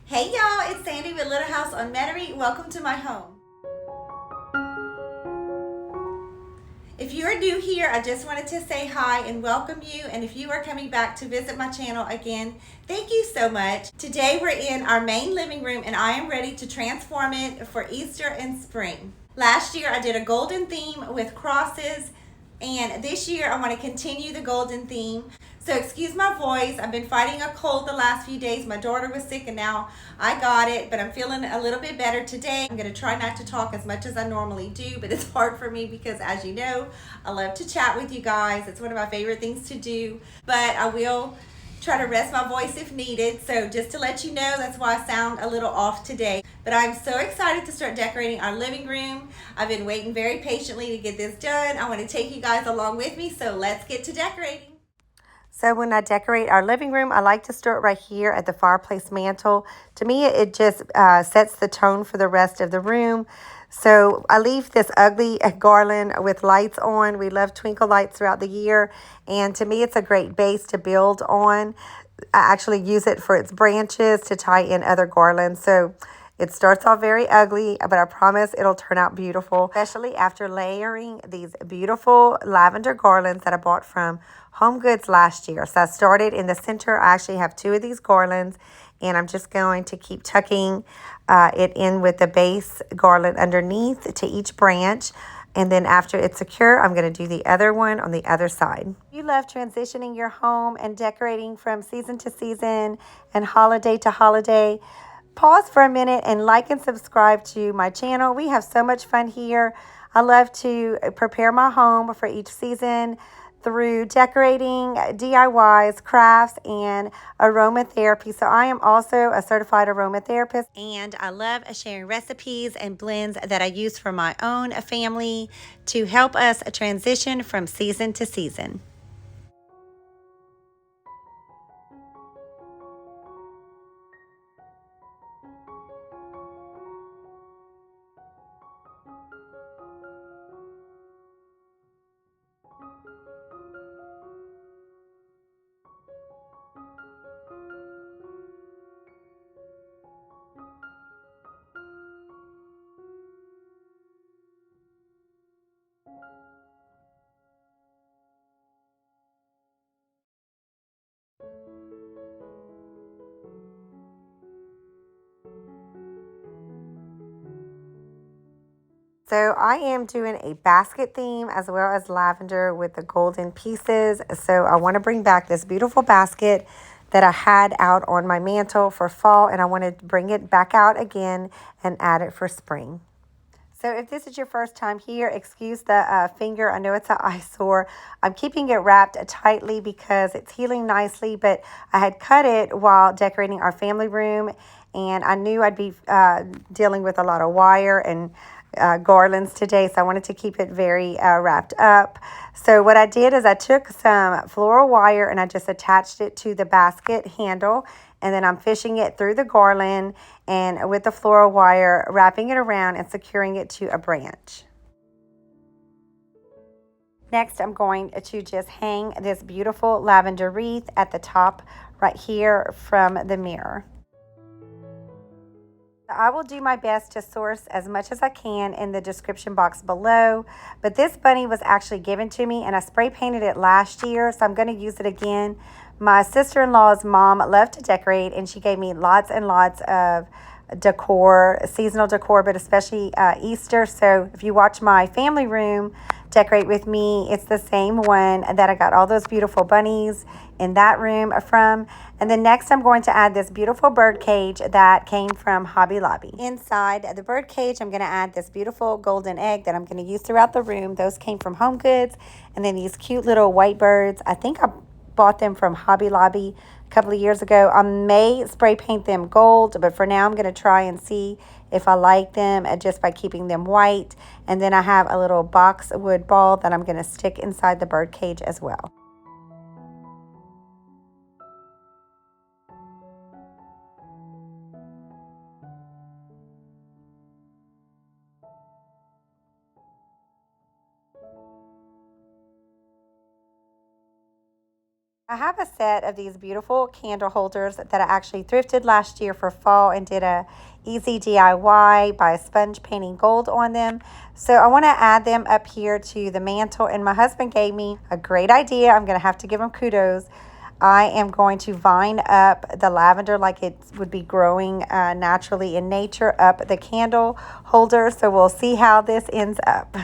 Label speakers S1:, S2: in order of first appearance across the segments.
S1: Hey y'all, it's Sandy with Little House on Metairie. Welcome to my home. If you are new here, I just wanted to say hi and welcome you. And if you are coming back to visit my channel again, thank you so much. Today we're in our main living room and I am ready to transform it for Easter and spring. Last year I did a golden theme with crosses, and this year I want to continue the golden theme. So excuse my voice. I've been fighting a cold the last few days. My daughter was sick and now I got it, but I'm feeling a little bit better today. I'm going to try not to talk as much as I normally do, but it's hard for me because, as you know, I love to chat with you guys. It's one of my favorite things to do, but I will try to rest my voice if needed. So just to let you know, that's why I sound a little off today. But I'm so excited to start decorating our living room. I've been waiting very patiently to get this done. I want to take you guys along with me, so let's get to decorating. So when I decorate our living room, I like to start right here at the fireplace mantle. To me, it just sets the tone for the rest of the room. So I leave this ugly garland with lights on. We love twinkle lights throughout the year. And to me, it's a great base to build on. I actually use it for its branches to tie in other garlands. So it starts off very ugly, but I promise it'll turn out beautiful, especially after layering these beautiful lavender garlands that I bought from Home Goods last year. So I started in the center. I actually have two of these garlands, and I'm just going to keep tucking it in with the base garland underneath to each branch. And then after it's secure, I'm going to do the other one on the other side. You love transitioning your home and decorating from season to season and holiday to holiday. Pause for a minute and like and subscribe to my channel. We have so much fun here. I love to prepare my home for each season through decorating, DIYs, crafts, and aromatherapy. So I am also a certified aromatherapist, and I love sharing recipes and blends that I use for my own family to help us transition from season to season. So I am doing a basket theme as well as lavender with the golden pieces. So I want to bring back this beautiful basket that I had out on my mantle for fall, and I want to bring it back out again and add it for spring. So if this is your first time here, excuse the finger. I know it's an eyesore. I'm keeping it wrapped tightly because it's healing nicely, but I had cut it while decorating our family room, and I knew I'd be dealing with a lot of wire and garlands today, so I wanted to keep it very wrapped up. So what I did is I took some floral wire and I just attached it to the basket handle, and then I'm fishing it through the garland and with the floral wire, wrapping it around and securing it to a branch. Next, I'm going to just hang this beautiful lavender wreath at the top right here from the mirror. I will do my best to source as much as I can in the description box below, but this bunny was actually given to me and I spray painted it last year, so I'm going to use it again. My sister-in-law's mom loved to decorate, and she gave me lots and lots of decor, seasonal decor, but especially Easter. So if you watch my family room decorate with me, it's the same one that I got all those beautiful bunnies in that room from. And then next I'm going to add this beautiful bird cage that came from Hobby Lobby. Inside the bird cage, I'm going to add this beautiful golden egg that I'm going to use throughout the room. Those came from Home Goods. And then these cute little white birds, I think I bought them from Hobby Lobby a couple of years ago. I may spray paint them gold, but for now I'm going to try and see if I like them just by keeping them white. And then I have a little boxwood ball that I'm going to stick inside the bird cage as well. I have a set of these beautiful candle holders that I actually thrifted last year for fall and did a easy DIY by sponge painting gold on them. So I want to add them up here to the mantle, and my husband gave me a great idea. I'm going to have to give him kudos. I am going to vine up the lavender like it would be growing naturally in nature up the candle holder. So we'll see how this ends up.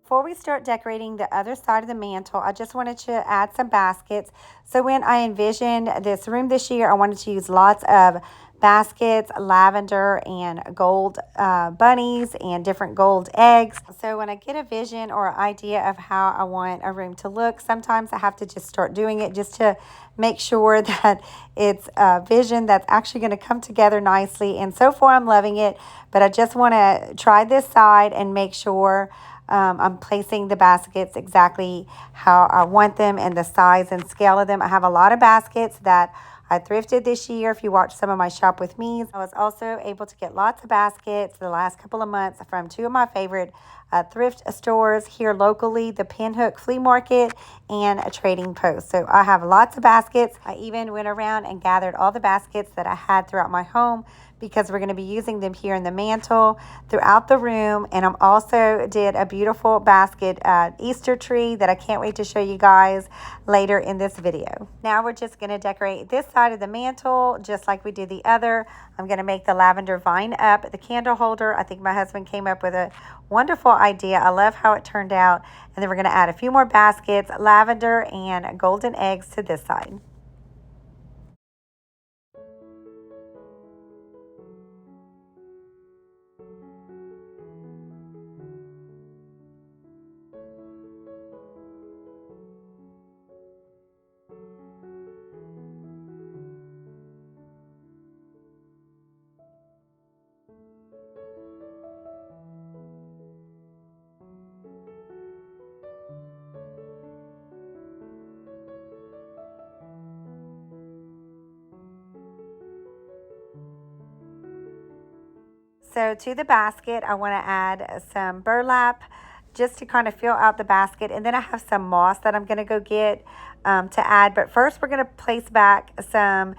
S1: Before we start decorating the other side of the mantle, I just wanted to add some baskets. So when I envisioned this room this year, I wanted to use lots of baskets, lavender and gold bunnies and different gold eggs. So when I get a vision or idea of how I want a room to look, sometimes I have to just start doing it just to make sure that it's a vision that's actually going to come together nicely. And so far I'm loving it, but I just want to try this side and make sure I'm placing the baskets exactly how I want them and the size and scale of them. I have a lot of baskets that I thrifted this year. If you watch some of my shop with me's, I was also able to get lots of baskets the last couple of months from two of my favorite thrift stores here locally, the Pinhook Flea Market and a Trading Post. So I have lots of baskets. I even went around and gathered all the baskets that I had throughout my home because we're going to be using them here in the mantle throughout the room. And I'm also did a beautiful basket Easter tree that I can't wait to show you guys later in this video. Now we're just going to decorate this side of the mantle just like we did the other. I'm going to make the lavender vine up the candle holder. I think my husband came up with a wonderful idea. I love how it turned out. And then we're going to add a few more baskets, lavender and golden eggs to this side. So to the basket, I want to add some burlap just to kind of fill out the basket. And then I have some moss that I'm going to go get to add. But first, we're going to place back some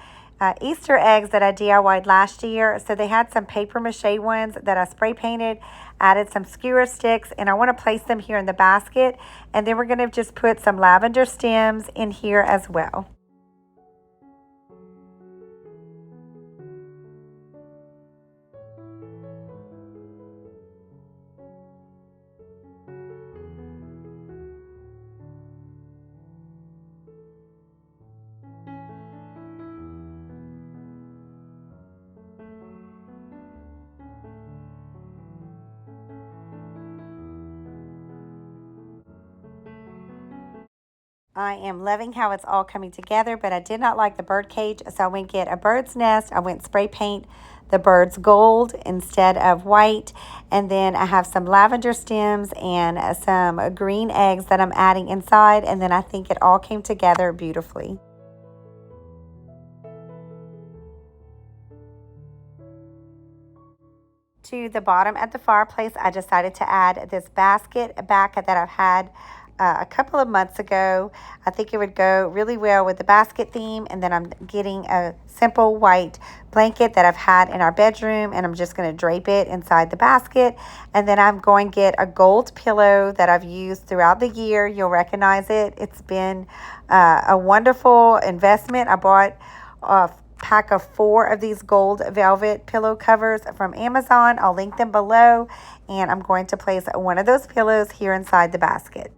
S1: Easter eggs that I DIY'd last year. So they had some paper mache ones that I spray painted, added some skewer sticks, and I want to place them here in the basket. And then we're going to just put some lavender stems in here as well. I am loving how it's all coming together, but I did not like the bird cage, so I went get a bird's nest. I went spray paint the birds gold instead of white, and then I have some lavender stems and some green eggs that I'm adding inside, and then I think it all came together beautifully. To the bottom at the fireplace, I decided to add this basket back that I've had a couple of months ago. I think it would go really well with the basket theme. And then I'm getting a simple white blanket that I've had in our bedroom, and I'm just going to drape it inside the basket. And then I'm going to get a gold pillow that I've used throughout the year. You'll recognize it. It's been a wonderful investment. I bought pack of 4 of these gold velvet pillow covers from Amazon. I'll link them below, and I'm going to place one of those pillows here inside the basket.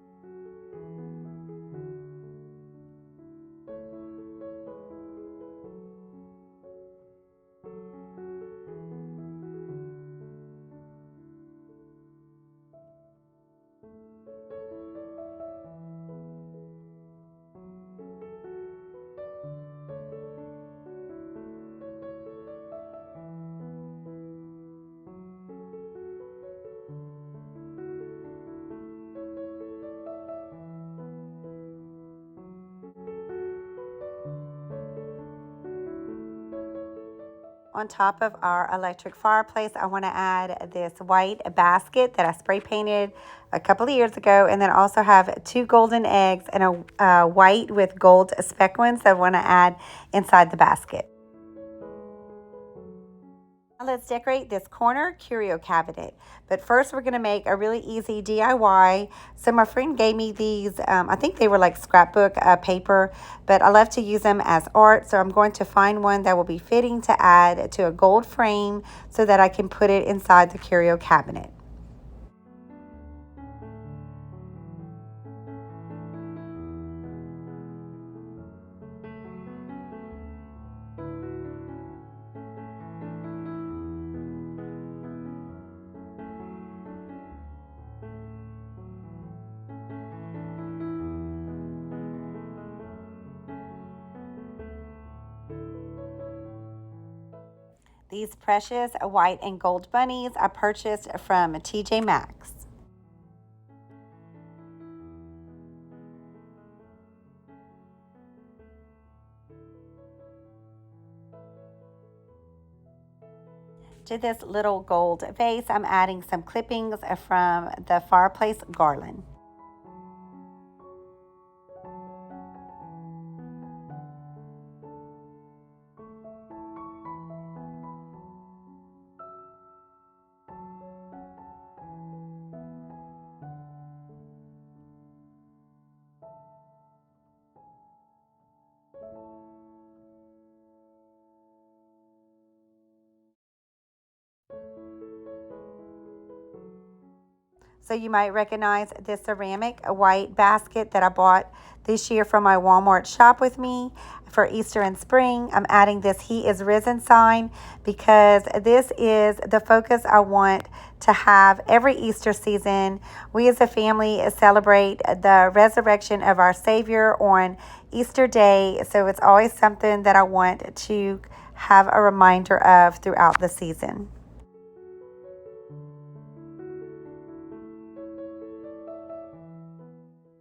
S1: on top of our electric fireplace, I want to add this white basket that I spray painted a couple of years ago, and then also have 2 golden eggs and a white with gold speck ones that I want to add inside the basket. Now let's decorate this corner curio cabinet. But first we're going to make a really easy DIY. So my friend gave me these, I think they were like scrapbook paper, but I love to use them as art. So I'm going to find one that will be fitting to add to a gold frame so that I can put it inside the curio cabinet. These precious white and gold bunnies I purchased from TJ Maxx. To this little gold vase, I'm adding some clippings from the fireplace garland. So you might recognize this ceramic white basket that I bought this year from my Walmart Shop With Me for Easter and spring. I'm adding this He Is Risen sign because this is the focus I want to have every Easter season. We as a family celebrate the resurrection of our Savior on Easter Day. So it's always something that I want to have a reminder of throughout the season.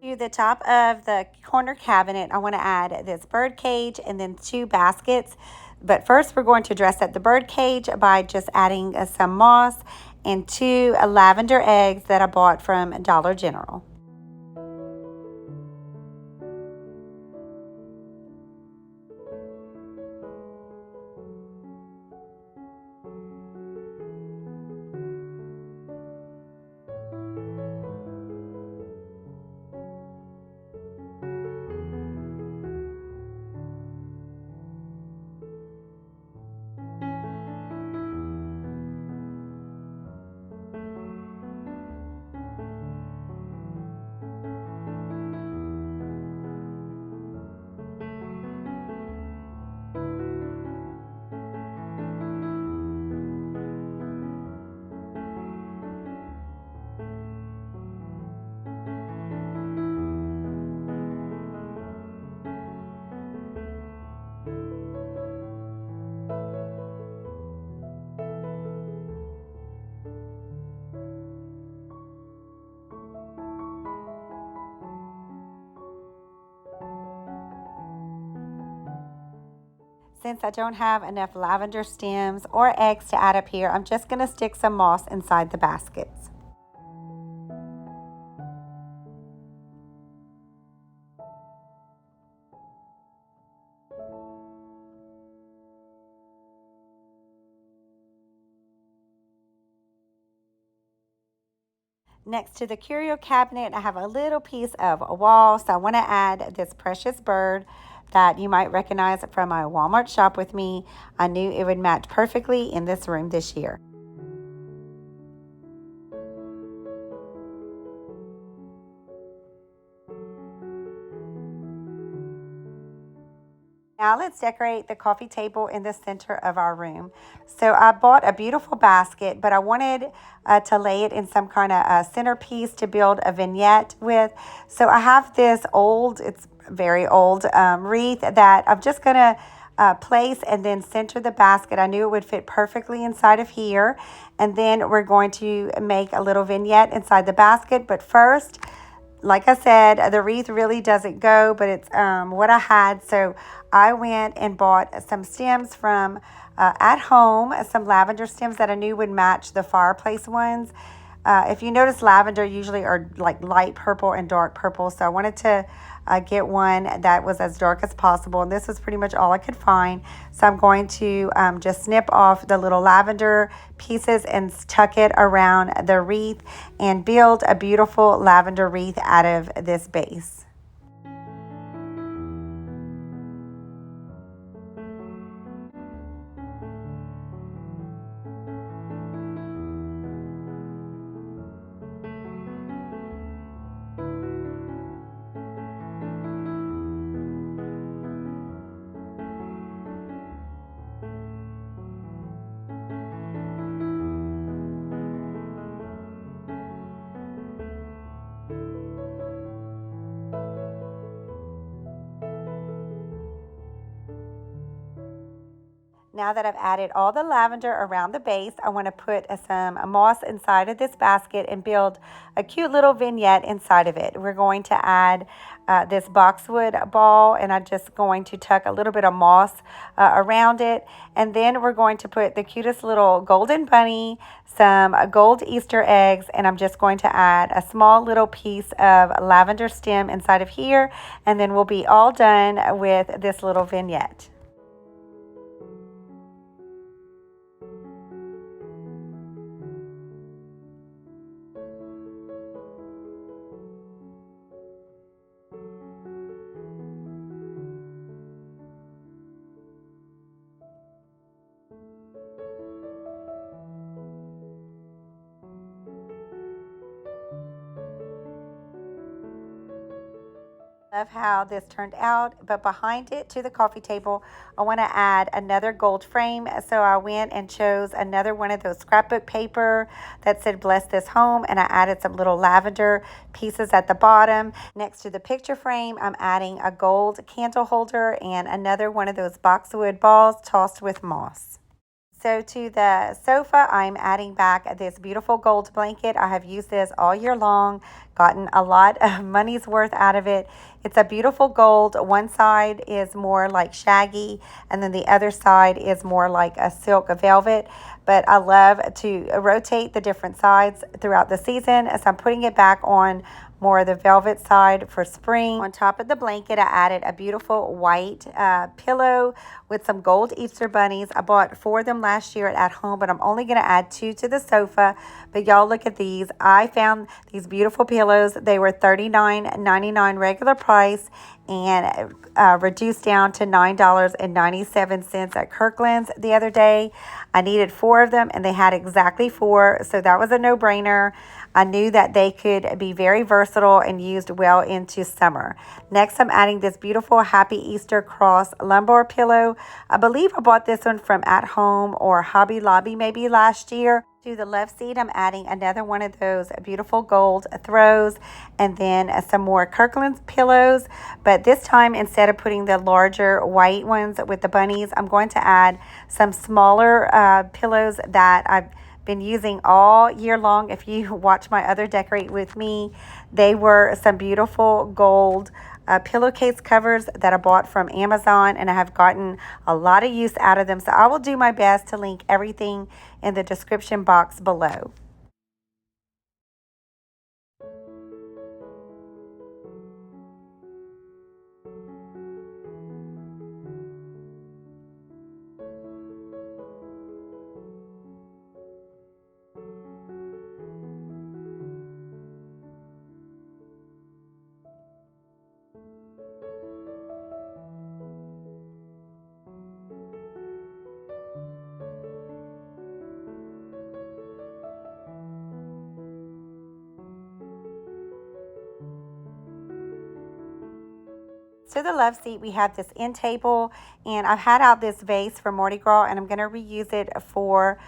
S1: To the top of the corner cabinet, I want to add this bird cage and then 2 baskets. But first, we're going to dress up the bird cage by just adding some moss and 2 lavender eggs that I bought from Dollar General. Since I don't have enough lavender stems or eggs to add up here, I'm just going to stick some moss inside the baskets. Next to the curio cabinet, I have a little piece of a wall, so I want to add this precious bird that you might recognize from my Walmart Shop With Me. I knew it would match perfectly in this room this year. Now let's decorate the coffee table in the center of our room. So I bought a beautiful basket, but I wanted to lay it in some kind of centerpiece to build a vignette with. So I have this old, it's very old wreath that I'm just going to place and then center the basket. I knew it would fit perfectly inside of here. And then we're going to make a little vignette inside the basket. But first, like I said, the wreath really doesn't go, but it's what I had. So I went and bought some stems from at home, some lavender stems that I knew would match the fireplace ones. If you notice, lavender usually are like light purple and dark purple. So I wanted to get one that was as dark as possible. And this was pretty much all I could find. So I'm going to just snip off the little lavender pieces and tuck it around the wreath and build a beautiful lavender wreath out of this base. Now that I've added all the lavender around the base, I want to put some moss inside of this basket and build a cute little vignette inside of it. We're going to add this boxwood ball, and I'm just going to tuck a little bit of moss around it. And then we're going to put the cutest little golden bunny, some gold Easter eggs, and I'm just going to add a small little piece of lavender stem inside of here. And then we'll be all done with this little vignette. Love how this turned out, but behind it to the coffee table, I want to add another gold frame. So I went and chose another one of those scrapbook paper that said bless this home, and I added some little lavender pieces at the bottom. Next to the picture frame, I'm adding a gold candle holder and another one of those boxwood balls tossed with moss. So to the sofa, I'm adding back this beautiful gold blanket. I have used this all year long, gotten a lot of money's worth out of it. It's a beautiful gold. One side is more like shaggy, and then the other side is more like a silk velvet. But I love to rotate the different sides throughout the season. As I'm putting it back on more of the velvet side for spring. On top of the blanket, I added a beautiful white pillow with some gold Easter bunnies. I bought 4 of them last year at home, but I'm only going to add 2 to the sofa. But y'all look at these. I found these beautiful pillows. They were $39.99 regular price and reduced down to $9.97 at Kirkland's the other day. I needed 4 of them, and they had exactly 4, so that was a no-brainer. I knew that they could be very versatile and used well into summer. Next, I'm adding this beautiful Happy Easter Cross lumbar pillow. I believe I bought this one from At Home or Hobby Lobby maybe last year. To the left seat, I'm adding another one of those beautiful gold throws, and then some more Kirkland's pillows. But this time, instead of putting the larger white ones with the bunnies, I'm going to add some smaller pillows that I've been using all year long. If you watch my other Decorate With Me, they were some beautiful gold pillowcase covers that I bought from Amazon, and I have gotten a lot of use out of them. So I will do my best to link everything in the description box below. To the love seat, we have this end table, and I've had out this vase for Mardi Gras, and I'm going to reuse it for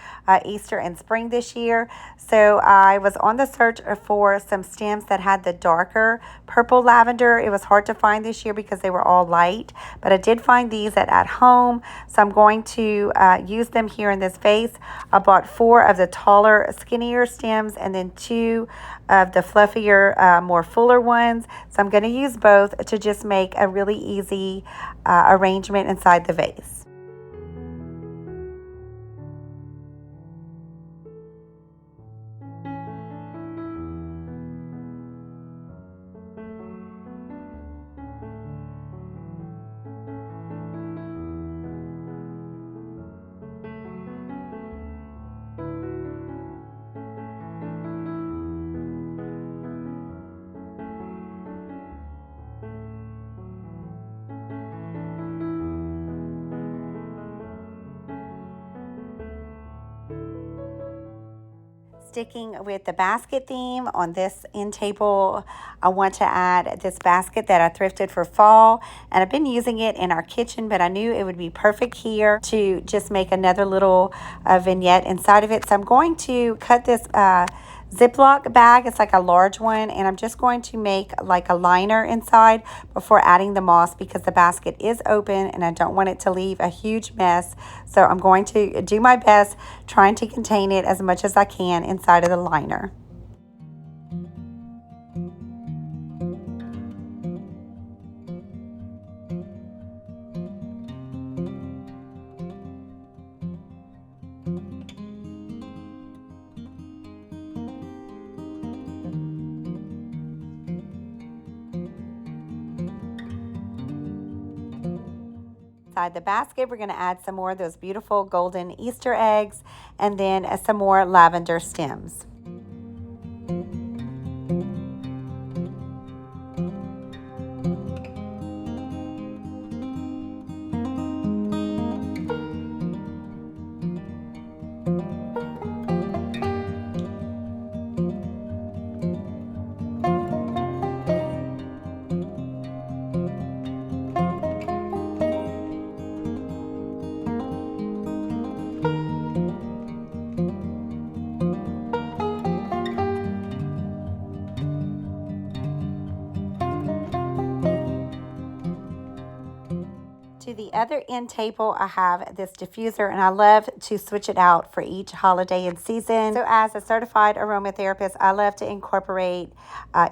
S1: Easter and spring this year. So I was on the search for some stems that had the darker purple lavender. It was hard to find this year because they were all light, but I did find these at home, so I'm going to use them here in this vase. I bought 4 of the taller, skinnier stems, and then 2 of the fluffier, more fuller ones. So I'm going to use both to just make a really easy arrangement inside the vase. Sticking with the basket theme on this end table, I want to add this basket that I thrifted for fall, and I've been using it in our kitchen, but I knew it would be perfect here to just make another little vignette inside of it. So I'm going to cut this Ziploc bag. It's like a large one, and I'm just going to make like a liner inside before adding the moss because the basket is open and I don't want it to leave a huge mess. So I'm going to do my best trying to contain it as much as I can inside of the liner. Inside the basket, we're going to add some more of those beautiful golden Easter eggs and then some more lavender stems. To the other end table, I have this diffuser, and I love to switch it out for each holiday and season. So as a certified aromatherapist, I love to incorporate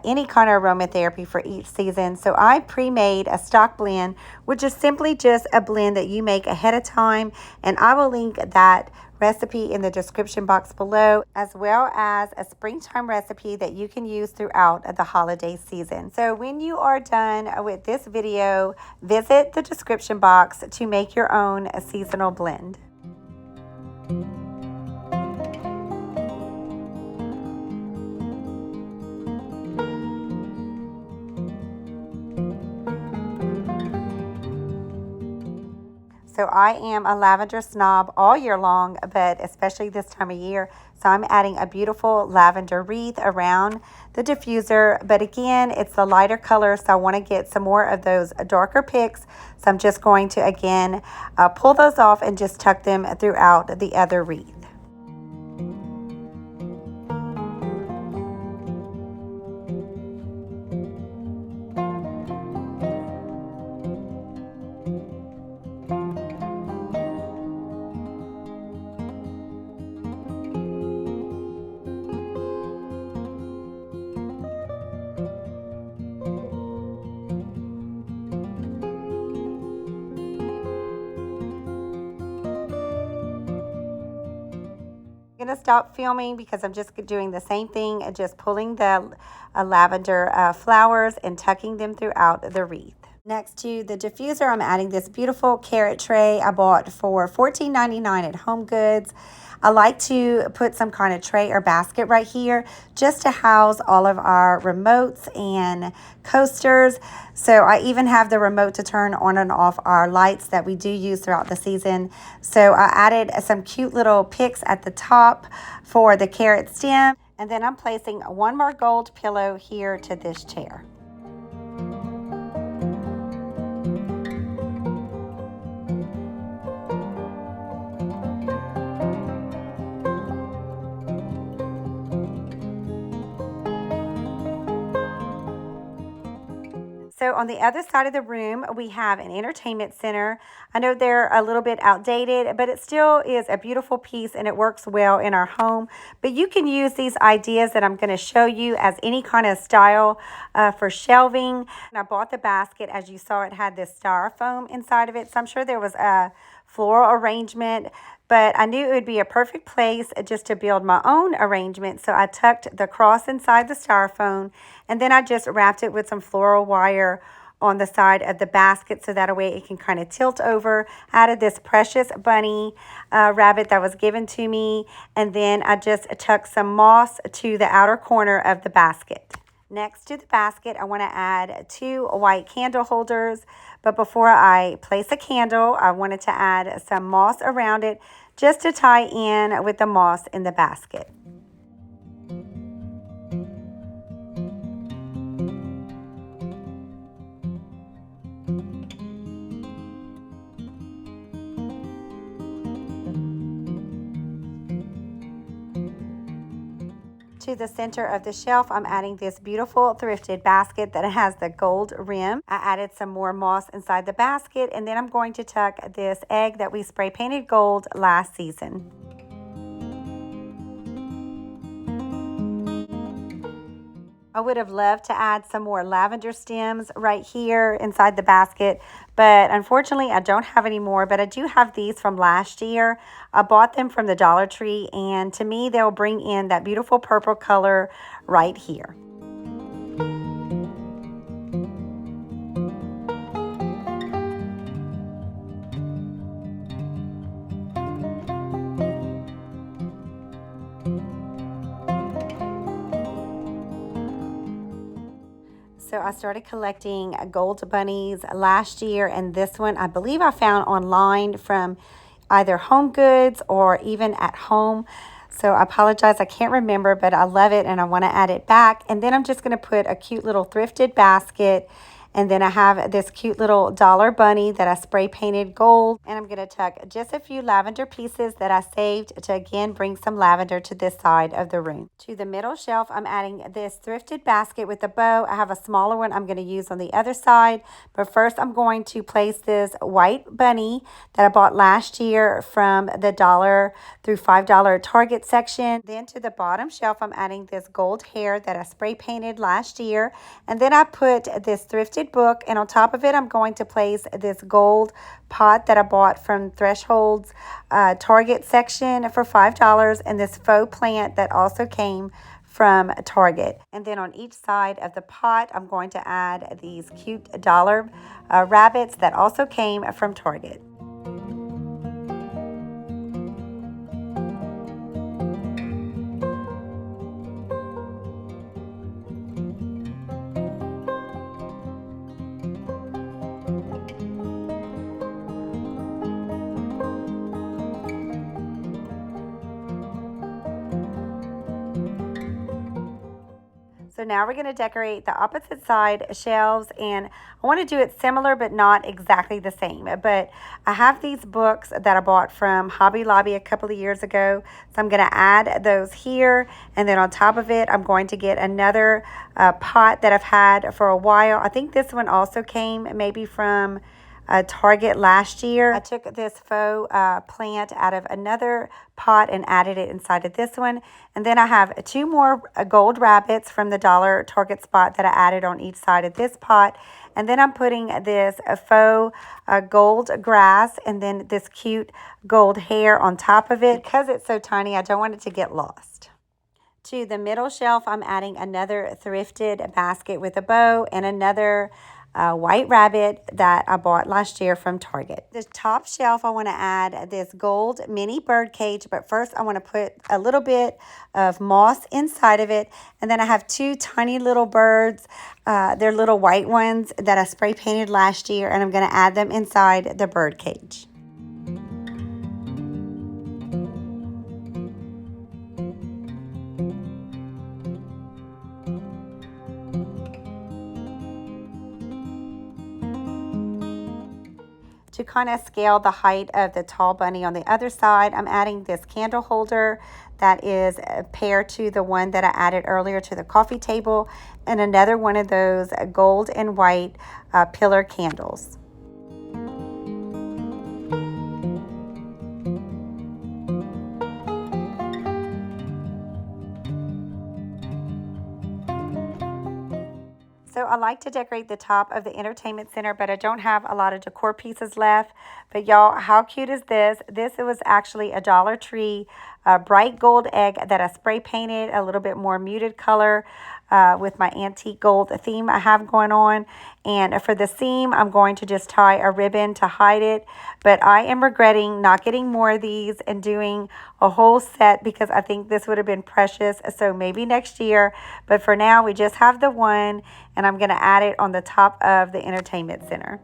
S1: any kind of aromatherapy for each season. So I pre-made a stock blend, which is simply just a blend that you make ahead of time, and I will link that recipe in the description box below, as well as a springtime recipe that you can use throughout the holiday season. So when you are done with this video, visit the description box to make your own seasonal blend. So I am a lavender snob all year long, but especially this time of year. So I'm adding a beautiful lavender wreath around the diffuser. But again, it's the lighter color, so I want to get some more of those darker picks. So I'm just going to, again, pull those off and just tuck them throughout the other wreath. I'm going to stop filming because I'm just doing the same thing, just pulling the lavender flowers and tucking them throughout the wreath. Next to the diffuser, I'm adding this beautiful carrot tray I bought for $14.99 at Home Goods. I like to put some kind of tray or basket right here just to house all of our remotes and coasters. So I even have the remote to turn on and off our lights that we do use throughout the season. So I added some cute little picks at the top for the carrot stem. And then I'm placing one more gold pillow here to this chair. So on the other side of the room, we have an entertainment center. I know they're a little bit outdated, but it still is a beautiful piece and it works well in our home. But you can use these ideas that I'm going to show you as any kind of style for shelving. And I bought the basket. As you saw, it had this styrofoam inside of it. So I'm sure there was a floral arrangement, but I knew it would be a perfect place just to build my own arrangement. So I tucked the cross inside the styrofoam, and then I just wrapped it with some floral wire on the side of the basket so that way it can kind of tilt over. I added this precious bunny rabbit that was given to me, and then I just tucked some moss to the outer corner of the basket. Next to the basket, I want to add 2 white candle holders. But before I place a candle, I wanted to add some moss around it just to tie in with the moss in the basket. To the center of the shelf, I'm adding this beautiful thrifted basket that has the gold rim. I added some more moss inside the basket, and then I'm going to tuck this egg that we spray painted gold last season. I would have loved to add some more lavender stems right here inside the basket, but unfortunately I don't have any more, but I do have these from last year. I bought them from the Dollar Tree, and to me they'll bring in that beautiful purple color right here. So I started collecting gold bunnies last year, and this one I believe I found online from either Home Goods or even at home. So I apologize, I can't remember, but I love it and I want to add it back. And then I'm just going to put a cute little thrifted basket. And then I have this cute little dollar bunny that I spray painted gold. And I'm going to tuck just a few lavender pieces that I saved to again bring some lavender to this side of the room. To the middle shelf, I'm adding this thrifted basket with a bow. I have a smaller one I'm going to use on the other side. But first I'm going to place this white bunny that I bought last year from the $1 through $5 Target section. Then to the bottom shelf, I'm adding this gold hair that I spray painted last year. And then I put this thrifted book, and on top of it I'm going to place this gold pot that I bought from Threshold's Target section for $5, and this faux plant that also came from Target. And then on each side of the pot I'm going to add these cute dollar rabbits that also came from Target. So now we're going to decorate the opposite side shelves, and I want to do it similar but not exactly the same. But I have these books that I bought from Hobby Lobby a couple of years ago, so I'm going to add those here, and then on top of it I'm going to get another pot that I've had for a while. I think this one also came maybe from Target last year. I took this faux plant out of another pot and added it inside of this one. And then I have 2 more gold rabbits from the dollar Target spot that I added on each side of this pot. And then I'm putting this faux gold grass and then this cute gold hair on top of it. Because it's so tiny, I don't want it to get lost. To the middle shelf, I'm adding another thrifted basket with a bow and another white rabbit that I bought last year from Target. The top shelf, I want to add this gold mini bird cage, but first I want to put a little bit of moss inside of it. And then I have 2 tiny little birds. They're little white ones that I spray painted last year, and I'm going to add them inside the bird cage. to kind of scale the height of the tall bunny. On the other side, I'm adding this candle holder that is paired to the one that I added earlier to the coffee table, and another one of those gold and white pillar candles. So I like to decorate the top of the entertainment center, but I don't have a lot of decor pieces left. But y'all, how cute is this? This was actually a Dollar Tree bright gold egg that I spray painted a little bit more muted color with my antique gold theme I have going on. And for the seam, I'm going to just tie a ribbon to hide it. But I am regretting not getting more of these and doing a whole set because I think this would have been precious. So maybe next year. But for now, we just have the one, and I'm going to add it on the top of the entertainment center.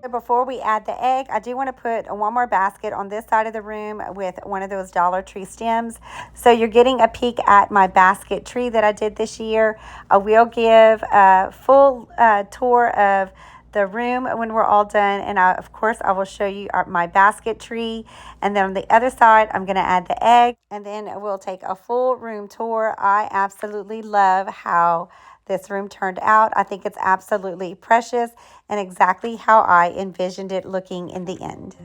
S1: So before we add the egg, I do want to put one more basket on this side of the room with one of those Dollar Tree stems. So you're getting a peek at my basket tree that I did this year. I will give a full tour of the room when we're all done, and of course I will show you my basket tree. And then on the other side, I'm going to add the egg, and then we'll take a full room tour. I absolutely love how this room turned out. I think it's absolutely precious and exactly how I envisioned it looking in the end.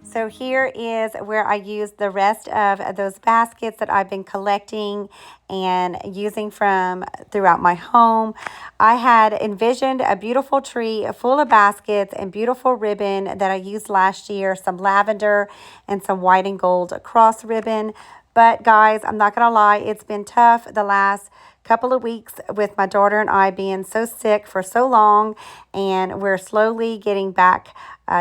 S1: So here is where I use the rest of those baskets that I've been collecting and using from throughout my home. I had envisioned a beautiful tree full of baskets and beautiful ribbon that I used last year, some lavender and some white and gold cross ribbon. But guys, I'm not going to lie, it's been tough the last couple of weeks with my daughter and I being so sick for so long, and we're slowly getting back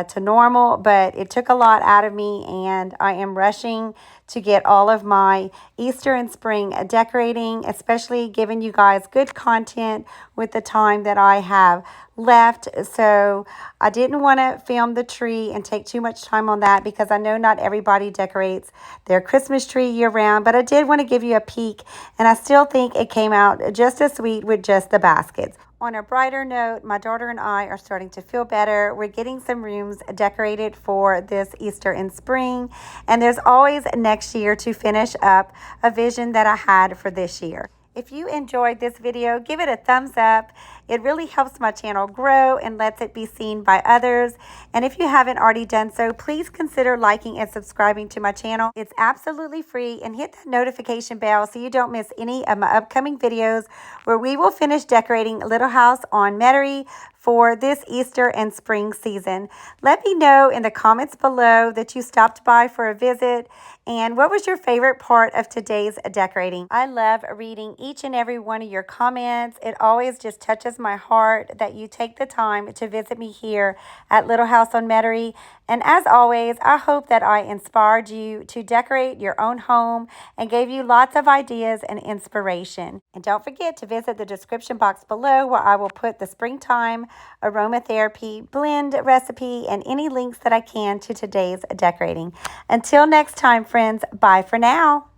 S1: to normal, but it took a lot out of me, and I am rushing to get all of my Easter and spring decorating, especially giving you guys good content with the time that I have left. So I didn't want to film the tree and take too much time on that because I know not everybody decorates their Christmas tree year round, but I did want to give you a peek, and I still think it came out just as sweet with just the baskets. On a brighter note, my daughter and I are starting to feel better. We're getting some rooms decorated for this Easter and spring, and there's always next year to finish up a vision that I had for this year. If you enjoyed this video, give it a thumbs up. It really helps my channel grow and lets it be seen by others. And if you haven't already done so, please consider liking and subscribing to my channel. It's absolutely free, and hit that notification bell so you don't miss any of my upcoming videos where we will finish decorating Little House on Metairie for this Easter and spring season. Let me know in the comments below that you stopped by for a visit, and what was your favorite part of today's decorating. I love reading each and every one of your comments. It always just touches my heart that you take the time to visit me here at Little House on Metairie. And as always, I hope that I inspired you to decorate your own home and gave you lots of ideas and inspiration. And don't forget to visit the description box below where I will put the springtime aromatherapy blend recipe and any links that I can to today's decorating. Until next time, friends, bye for now.